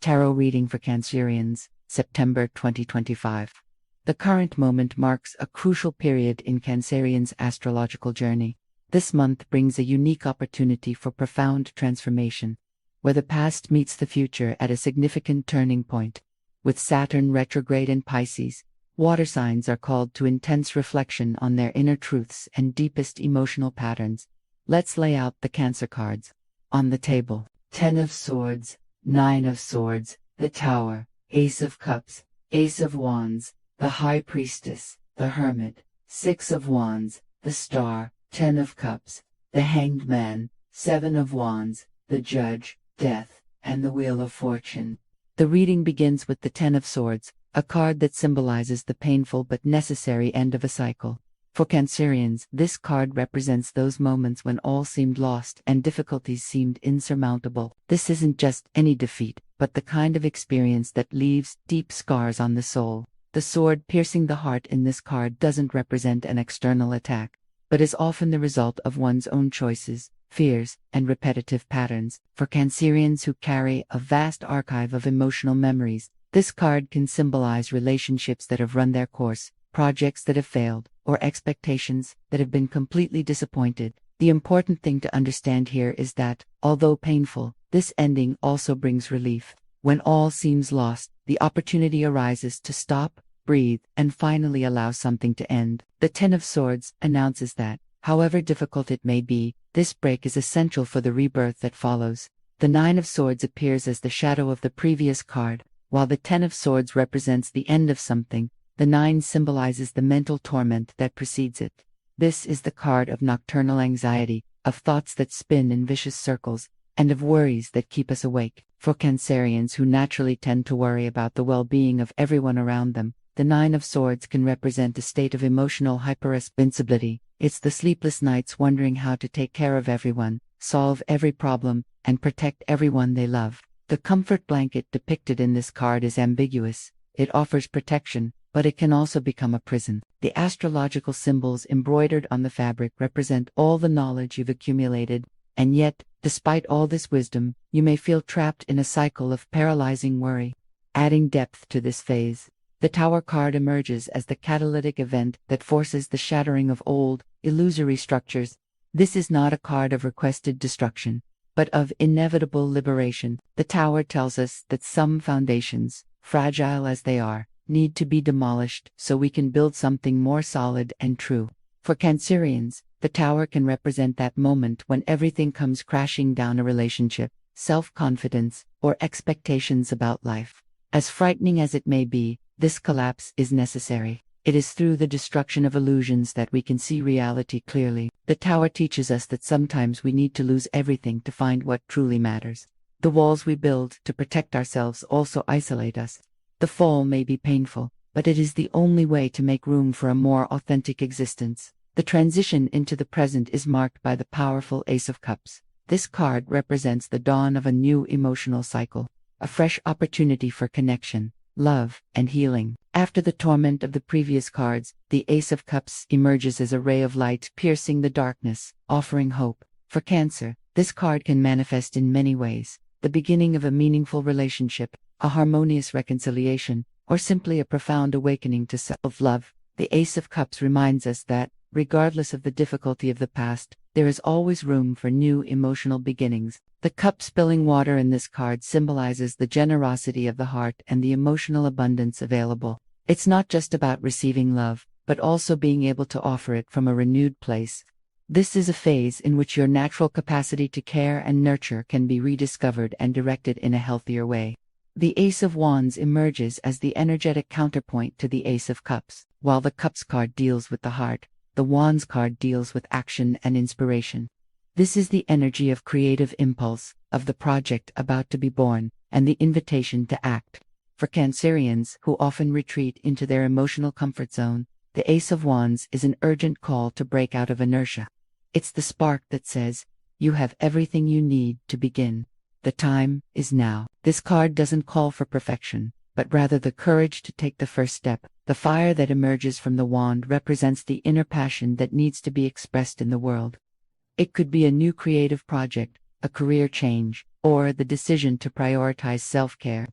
Tarot reading for Cancerians, September 2025. The current moment marks a crucial period in Cancerians' astrological journey. This month brings a unique opportunity for profound transformation, where the past meets the future at a significant turning point. With Saturn retrograde in Pisces, water signs are called to intense reflection on their inner truths and deepest emotional patterns. Let's lay out the Cancer cards. On the table: 10 of Swords, 9 of Swords, the Tower, Ace of Cups, Ace of Wands, the High Priestess, the Hermit, 6 of Wands, the Star, 10 of Cups, the Hanged Man, 7 of Wands, the Judge, Death, and the Wheel of Fortune. The reading begins with the 10 of Swords, a card that symbolizes the painful but necessary end of a cycle. For Cancerians, this card represents those moments when all seemed lost and difficulties seemed insurmountable. This isn't just any defeat, but the kind of experience that leaves deep scars on the soul. The sword piercing the heart in this card doesn't represent an external attack, but is often the result of one's own choices, fears, and repetitive patterns. For Cancerians who carry a vast archive of emotional memories, this card can symbolize relationships that have run their course, projects that have failed, or expectations that have been completely disappointed. The important thing to understand here is that, although painful, this ending also brings relief. When all seems lost, the opportunity arises to stop, breathe, and finally allow something to end. The 10 of Swords announces that, however difficult it may be, this break is essential for the rebirth that follows. The 9 of Swords appears as the shadow of the previous card, while the 10 of Swords represents the end of something. The 9 symbolizes the mental torment that precedes it. This is the card of nocturnal anxiety, of thoughts that spin in vicious circles, and of worries that keep us awake. For Cancerians who naturally tend to worry about the well-being of everyone around them, the 9 of Swords can represent a state of emotional hyperresponsibility. It's the sleepless nights wondering how to take care of everyone, solve every problem, and protect everyone they love. The comfort blanket depicted in this card is ambiguous. It offers protection, but it can also become a prison. The astrological symbols embroidered on the fabric represent all the knowledge you've accumulated, and yet, despite all this wisdom, you may feel trapped in a cycle of paralyzing worry. Adding depth to this phase, the Tower card emerges as the catalytic event that forces the shattering of old, illusory structures. This is not a card of requested destruction, but of inevitable liberation. The Tower tells us that some foundations, fragile as they are, need to be demolished so we can build something more solid and true. For Cancerians, the Tower can represent that moment when everything comes crashing down: a relationship, self-confidence, or expectations about life. As frightening as it may be, this collapse is necessary. It is through the destruction of illusions that we can see reality clearly. The Tower teaches us that sometimes we need to lose everything to find what truly matters. The walls we build to protect ourselves also isolate us. The fall may be painful, but it is the only way to make room for a more authentic existence. The transition into the present is marked by the powerful Ace of Cups. This card represents the dawn of a new emotional cycle, a fresh opportunity for connection, love, and healing. After the torment of the previous cards, the Ace of Cups emerges as a ray of light piercing the darkness, offering hope. For Cancer, this card can manifest in many ways: the beginning of a meaningful relationship, a harmonious reconciliation, or simply a profound awakening to self-love. The Ace of Cups reminds us that, regardless of the difficulty of the past, there is always room for new emotional beginnings. The cup spilling water in this card symbolizes the generosity of the heart and the emotional abundance available. It's not just about receiving love, but also being able to offer it from a renewed place. This is a phase in which your natural capacity to care and nurture can be rediscovered and directed in a healthier way. The Ace of Wands emerges as the energetic counterpoint to the Ace of Cups. While the Cups card deals with the heart, the Wands card deals with action and inspiration. This is the energy of creative impulse, of the project about to be born, and the invitation to act. For Cancerians who often retreat into their emotional comfort zone, the Ace of Wands is an urgent call to break out of inertia. It's the spark that says, you have everything you need to begin. The time is now. This card doesn't call for perfection, but rather the courage to take the first step. The fire that emerges from the wand represents the inner passion that needs to be expressed in the world. It could be a new creative project, a career change, or the decision to prioritize self-care.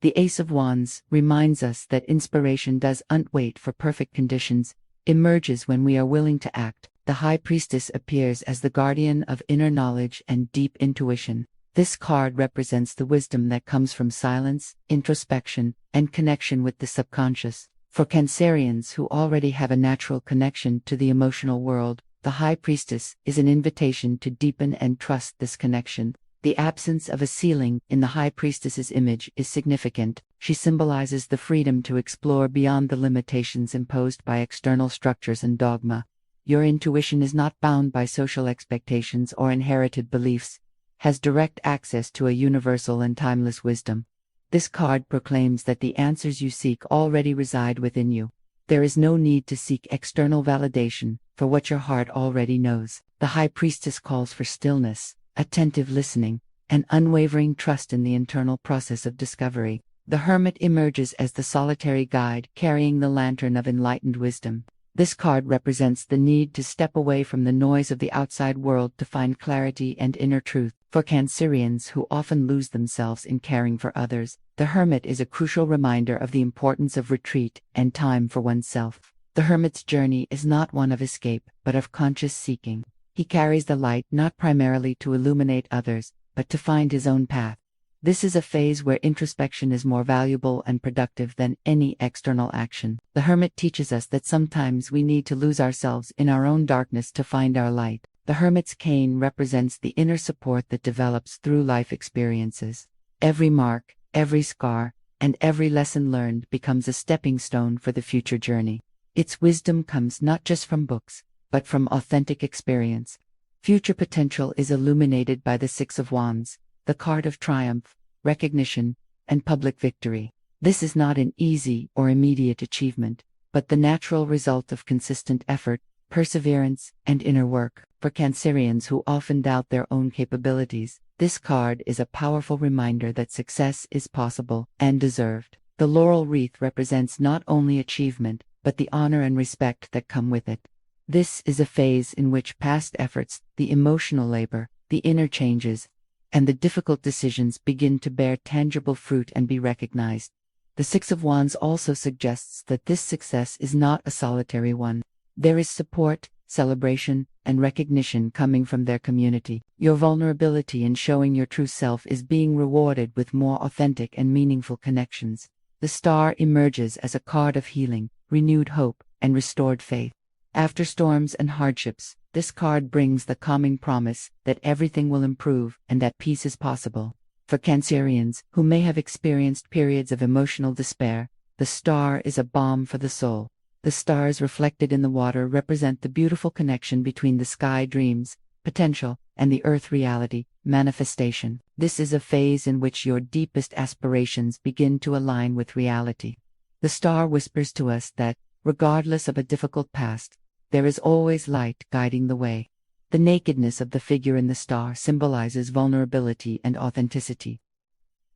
The Ace of Wands reminds us that inspiration doesn't wait for perfect conditions, emerges when we are willing to act. The High Priestess appears as the guardian of inner knowledge and deep intuition. This card represents the wisdom that comes from silence, introspection, and connection with the subconscious. For Cancerians who already have a natural connection to the emotional world, the High Priestess is an invitation to deepen and trust this connection. The absence of a ceiling in the High Priestess's image is significant. She symbolizes the freedom to explore beyond the limitations imposed by external structures and dogma. Your intuition is not bound by social expectations or inherited beliefs, has direct access to a universal and timeless wisdom. This card proclaims that the answers you seek already reside within you. There is no need to seek external validation for what your heart already knows. The High Priestess calls for stillness, attentive listening, and unwavering trust in the internal process of discovery. The Hermit emerges as the solitary guide carrying the lantern of enlightened wisdom. This card represents the need to step away from the noise of the outside world to find clarity and inner truth. For Cancerians who often lose themselves in caring for others, the Hermit is a crucial reminder of the importance of retreat and time for oneself. The Hermit's journey is not one of escape, but of conscious seeking. He carries the light not primarily to illuminate others, but to find his own path. This is a phase where introspection is more valuable and productive than any external action. The Hermit teaches us that sometimes we need to lose ourselves in our own darkness to find our light. The Hermit's cane represents the inner support that develops through life experiences. Every mark, every scar, and every lesson learned becomes a stepping stone for the future journey. Its wisdom comes not just from books, but from authentic experience. Future potential is illuminated by the Six of Wands, the card of triumph, recognition, and public victory. This is not an easy or immediate achievement, but the natural result of consistent effort, perseverance, and inner work. For Cancerians who often doubt their own capabilities, this card is a powerful reminder that success is possible and deserved. The laurel wreath represents not only achievement, but the honor and respect that come with it. This is a phase in which past efforts, the emotional labor, the inner changes, and the difficult decisions begin to bear tangible fruit and be recognized. The Six of Wands also suggests that this success is not a solitary one. There is support, celebration, and recognition coming from their community. Your vulnerability in showing your true self is being rewarded with more authentic and meaningful connections. The star emerges as a card of healing, renewed hope, and restored faith. After storms and hardships, this card brings the calming promise that everything will improve and that peace is possible. For Cancerians who may have experienced periods of emotional despair, the star is a balm for the soul. The stars reflected in the water represent the beautiful connection between the sky dreams, potential, and the earth reality, manifestation. This is a phase in which your deepest aspirations begin to align with reality. The star whispers to us that, regardless of a difficult past, there is always light guiding the way. The nakedness of the figure in the star symbolizes vulnerability and authenticity.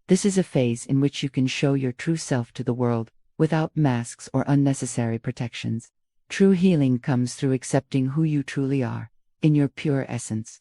This is a phase in which you can show your true self to the world, without masks or unnecessary protections. True healing comes through accepting who you truly are, in your pure essence.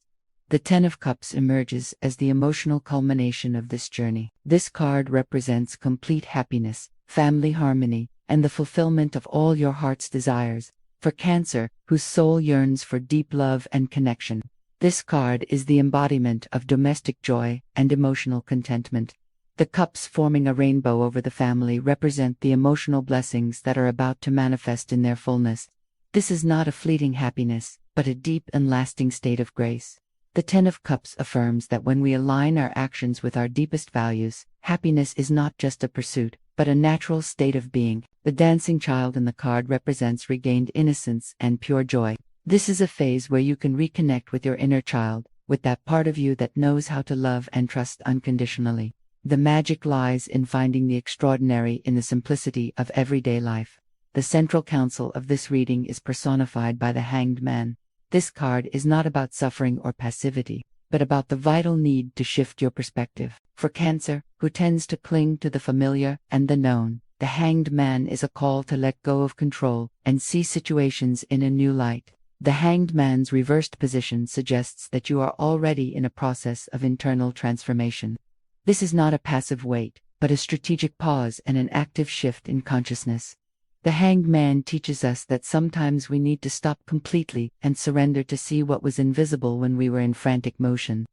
The Ten of Cups emerges as the emotional culmination of this journey. This card represents complete happiness, family harmony, and the fulfillment of all your heart's desires. For Cancer, whose soul yearns for deep love and connection, this card is the embodiment of domestic joy and emotional contentment. The cups forming a rainbow over the family represent the emotional blessings that are about to manifest in their fullness. This is not a fleeting happiness, but a deep and lasting state of grace. The Ten of Cups affirms that when we align our actions with our deepest values, happiness is not just a pursuit, but a natural state of being. The dancing child in the card represents regained innocence and pure joy. This is a phase where you can reconnect with your inner child, with that part of you that knows how to love and trust unconditionally. The magic lies in finding the extraordinary in the simplicity of everyday life. The central counsel of this reading is personified by the Hanged Man. This card is not about suffering or passivity, but about the vital need to shift your perspective. For Cancer, who tends to cling to the familiar and the known, the Hanged Man is a call to let go of control and see situations in a new light. The Hanged Man's reversed position suggests that you are already in a process of internal transformation. This is not a passive wait, but a strategic pause and an active shift in consciousness. The Hanged Man teaches us that sometimes we need to stop completely and surrender to see what was invisible when we were in frantic motion.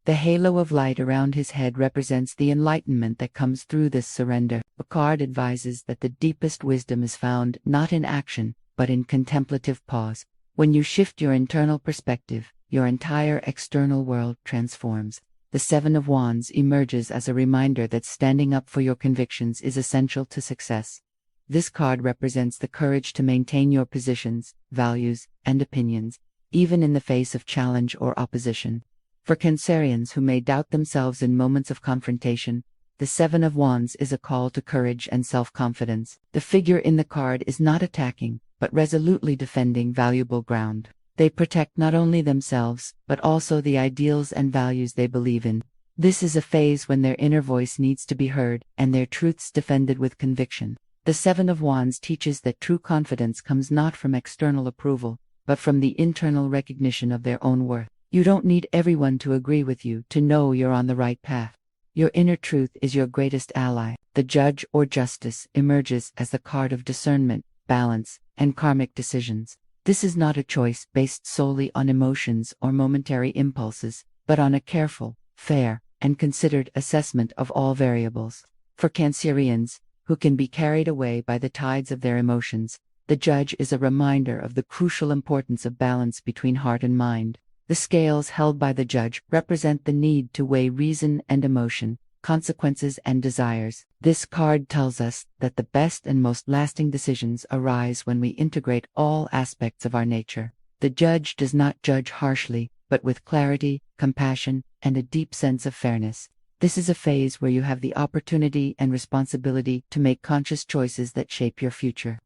The halo of light around his head represents the enlightenment that comes through this surrender. The card advises that the deepest wisdom is found not in action, but in contemplative pause. When you shift your internal perspective, your entire external world transforms. The Seven of Wands emerges as a reminder that standing up for your convictions is essential to success. This card represents the courage to maintain your positions, values, and opinions, even in the face of challenge or opposition. For Cancerians who may doubt themselves in moments of confrontation, the Seven of Wands is a call to courage and self-confidence. The figure in the card is not attacking, but resolutely defending valuable ground. They protect not only themselves, but also the ideals and values they believe in. This is a phase when their inner voice needs to be heard, and their truths defended with conviction. The Seven of Wands teaches that true confidence comes not from external approval, but from the internal recognition of their own worth. You don't need everyone to agree with you to know you're on the right path. Your inner truth is your greatest ally. The Judge or Justice emerges as the card of discernment, balance, and karmic decisions. This is not a choice based solely on emotions or momentary impulses, but on a careful, fair, and considered assessment of all variables. For Cancerians, who can be carried away by the tides of their emotions, the Judge is a reminder of the crucial importance of balance between heart and mind. The scales held by the Judge represent the need to weigh reason and emotion, consequences and desires. This card tells us that the best and most lasting decisions arise when we integrate all aspects of our nature. The Judge does not judge harshly, but with clarity, compassion, and a deep sense of fairness. This is a phase where you have the opportunity and responsibility to make conscious choices that shape your future.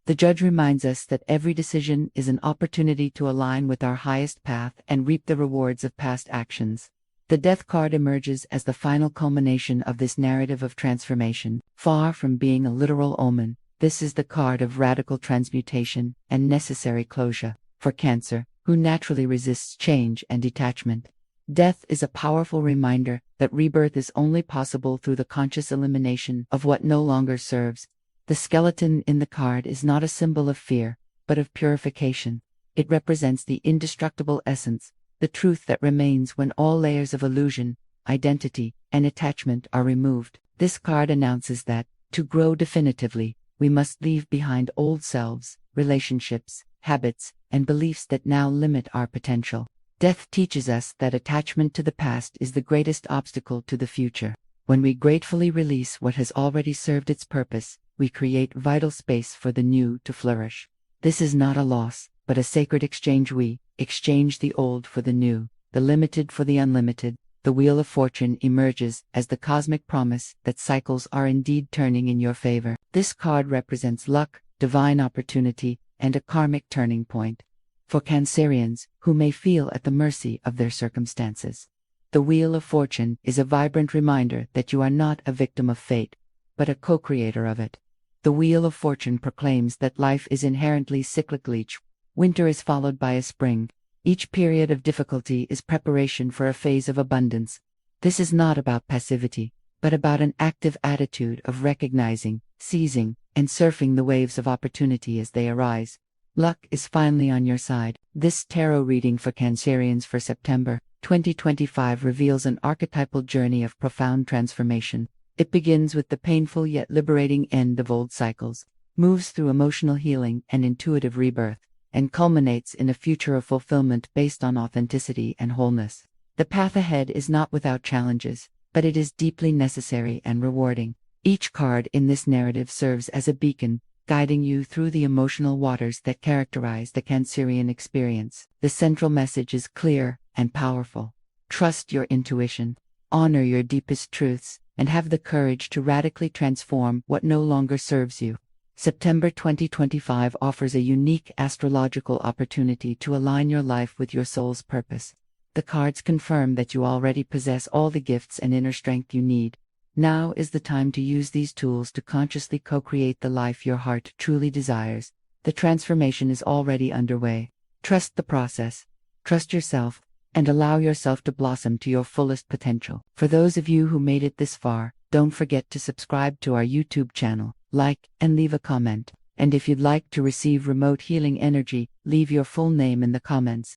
The Judge reminds us that every decision is an opportunity to align with our highest path and reap the rewards of past actions. The Death card emerges as the final culmination of this narrative of transformation. Far from being a literal omen, this is the card of radical transmutation and necessary closure. For Cancer, who naturally resists change and detachment, death is a powerful reminder that rebirth is only possible through the conscious elimination of what no longer serves. The skeleton in the card is not a symbol of fear, but of purification. It represents the indestructible essence, the truth that remains when all layers of illusion, identity, and attachment are removed. This card announces that, to grow definitively, we must leave behind old selves, relationships, habits, and beliefs that now limit our potential. Death teaches us that attachment to the past is the greatest obstacle to the future. When we gratefully release what has already served its purpose, we create vital space for the new to flourish. This is not a loss, but a sacred exchange. We exchange the old for the new, the limited for the unlimited. The Wheel of Fortune emerges as the cosmic promise that cycles are indeed turning in your favor. This card represents luck, divine opportunity, and a karmic turning point. For Cancerians, who may feel at the mercy of their circumstances, the Wheel of Fortune is a vibrant reminder that you are not a victim of fate, but a co-creator of it. The Wheel of Fortune proclaims that life is inherently cyclical. Each winter is followed by a spring. Each period of difficulty is preparation for a phase of abundance. This is not about passivity, but about an active attitude of recognizing, seizing, and surfing the waves of opportunity as they arise. Luck is finally on your side. This tarot reading for Cancerians for September 2025 reveals an archetypal journey of profound transformation. It begins with the painful yet liberating end of old cycles, moves through emotional healing and intuitive rebirth, and culminates in a future of fulfillment based on authenticity and wholeness. The path ahead is not without challenges, but it is deeply necessary and rewarding. Each card in this narrative serves as a beacon, guiding you through the emotional waters that characterize the Cancerian experience. The central message is clear and powerful. Trust your intuition, honor your deepest truths, and have the courage to radically transform what no longer serves you. September 2025 offers a unique astrological opportunity to align your life with your soul's purpose. The cards confirm that you already possess all the gifts and inner strength you need. Now is the time to use these tools to consciously co-create the life your heart truly desires. The transformation is already underway. Trust the process, trust yourself, and allow yourself to blossom to your fullest potential. For those of you who made it this far, don't forget to subscribe to our YouTube channel, like, and leave a comment. And if you'd like to receive remote healing energy, leave your full name in the comments.